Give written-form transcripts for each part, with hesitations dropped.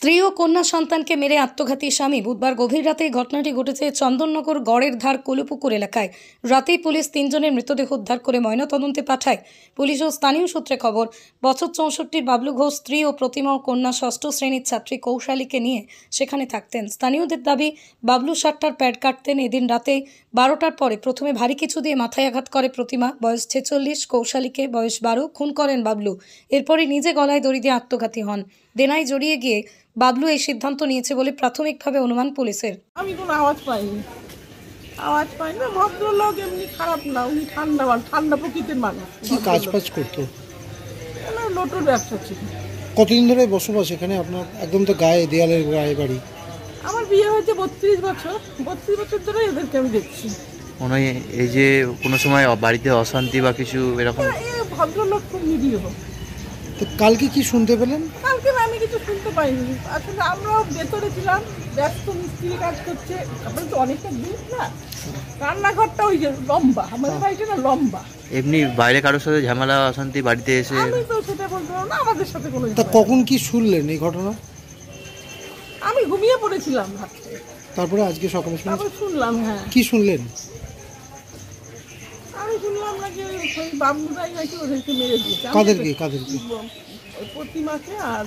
স্ত্রী ও কন্যা সন্তানকে মেরে আত্মঘাতী স্বামী। বুধবার গভীর রাতে ঘটনাটি ঘটেছে চন্দননগর গড়ের ধার কলুপুকুর এলাকায়। রাতেই পুলিশ তিনজনের মৃতদেহ উদ্ধার করে ময়নাতদন্তে পাঠায়। পুলিশ ও স্থানীয় সূত্রে খবর, বছর 64 বাবলু ঘোষ স্ত্রী ও প্রতিমা ও কন্যা ষষ্ঠ শ্রেণীর ছাত্রী কৌশালীকে নিয়ে সেখানে থাকতেন। স্থানীয়দের দাবি, বাবলু 60টার প্যাড কাটতেন। এদিন রাতে 12টার পরে প্রথমে ভারী কিছু দিয়ে মাথায় আঘাত করে প্রতিমা, বয়স 46, কৌশালীকে বয়স 12, খুন করেন বাবলু। এরপরই নিজে গলায় দড়ি দিয়ে আত্মঘাতী হন। দেনায় জড়িয়ে গিয়ে বাবলু এই সিদ্ধান্ত নিয়েছে বলে প্রাথমিকভাবে অনুমান পুলিশের। আমি কোনো আওয়াজ পাইনি না। ভদ্রলোক এমনি খারাপ না, উনি ঠান্ডা প্রকৃতির মানুষ। কি কাজ করতো? লোটোর ব্যবসা ছিল। কতদিন ধরে বসবাস এখানে আপনার? একদম তো গায়ে দেয়ালের গায়ে বাড়ি। আমার বিয়ে হয়েছে 32 বছর। 32 বছর ধরে এদেরকে আমি দেখছি। মনে হয় এই যে কোনো সময় বাড়িতে অশান্তি বা কিছু এরকম। এই ভদ্রলোক খুব নিরীহ। তো কালকে কি শুনতে পেলেন? কালকে আমি কিছু শুনতে পাইনি। আসলে আমরাও ভেতরে ছিলাম, ব্যস্ত, মিস্ত্রি কাজ করছে। তারপরে তো অনেকটা দূর না, রান্নাঘরটা ওই যে লম্বা, আমাদের বাড়িটা না লম্বা। এমনি বাইরে কারোর সাথে ঝামেলা অশান্তি বাড়িতে এসে? আমি তো সেটা বলতে পারবো না, আমাদের সাথে কোনো। তা কখন কি শুনলেন এই ঘটনা? আমি ঘুমিয়ে পড়েছিলাম রাত্রে। তারপরে আজকে সকালে শুনলাম। হ্যাঁ, কি শুনলেন? আমি শুনলাম নাকি ওই বাবলুরাই নাকি ওদেরকে মেরে দিয়েছে। কাদেরকে? প্রতিমাকে আর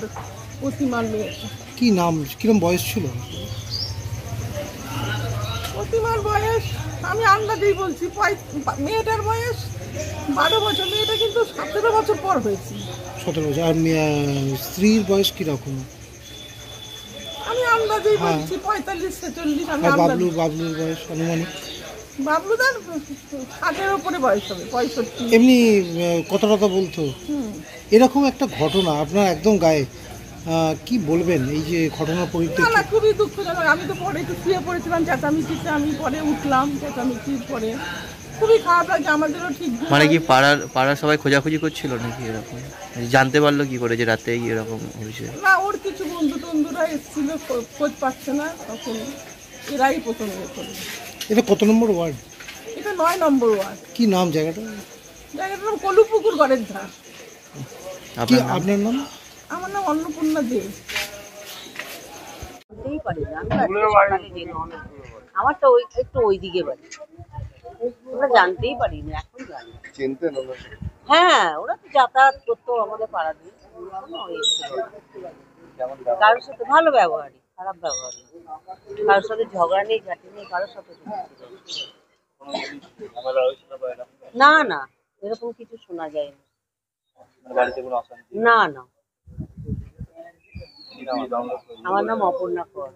প্রতিমার মেয়েকে। কি নাম, কিরম বয়স ছিল? প্রতিমার বয়স আমি আন্দাজেই বলছি, মেয়েটার বয়স 12 বছর। মেয়েটা কিন্তু 17 বছর পর হয়েছে। 17 বছর। আর স্ত্রীর বয়স কিরকম? আমি আন্দাজেই বলছি 45-46। আমি বাবলুর বয়স আনুমানিক? বাবলুদার 60-এর উপরে বয়স হবে, 65। এমনি কথা বলতো? এরকম একটা ঘটনা আপনার একদম গায়ে, কি বলবেন এই যে ঘটনার পরিপ্রেক্ষিতে? না, খুবই দুঃখজনক। আমি তো পরে একটু শুয়ে পড়েছিলাম চেঁচামেচিতে, আমি পরে উঠলাম চেঁচামেচির পরে। খুবই খারাপ লাগে আমাদেরও। ঠিক মানে কি পাড়ার সবাই খোঁজাখুঁজি করছিল নাকি এরকম? জানতে পারলো কি করে যে রাতে এরকম হয়েছে? না, ওর কিছু বন্ধুরা এসেছিল, খোঁজ পাচ্ছে না, তখন এরাই প্রথম ইয়ে করলো। এটা কত নম্বর ওয়ার্ড? এটা 9 নম্বর ওয়ার্ড। কি নাম জায়গাটার নাম কলুপুকুর গড়ের ধার। আপনার নাম? আমার নাম অন্নপূর্ণা দে। আমার তো একটু ওইদিকে বাড়ি, ওরা জানতেই পারি না, এখন জানি। হ্যাঁ, ওরা তো যাতায়াত করতো আমাদের পাড়া দিয়ে। কারোর সাথে ভালো ব্যবহারই, খারাপ ব্যবহার, কারোর সাথে ঝগড়া নেই, ঝাঁটি নেই, কারোর সাথে না এরকম কিছু শোনা যায় না। না, আমার নাম অপর্ণা কর।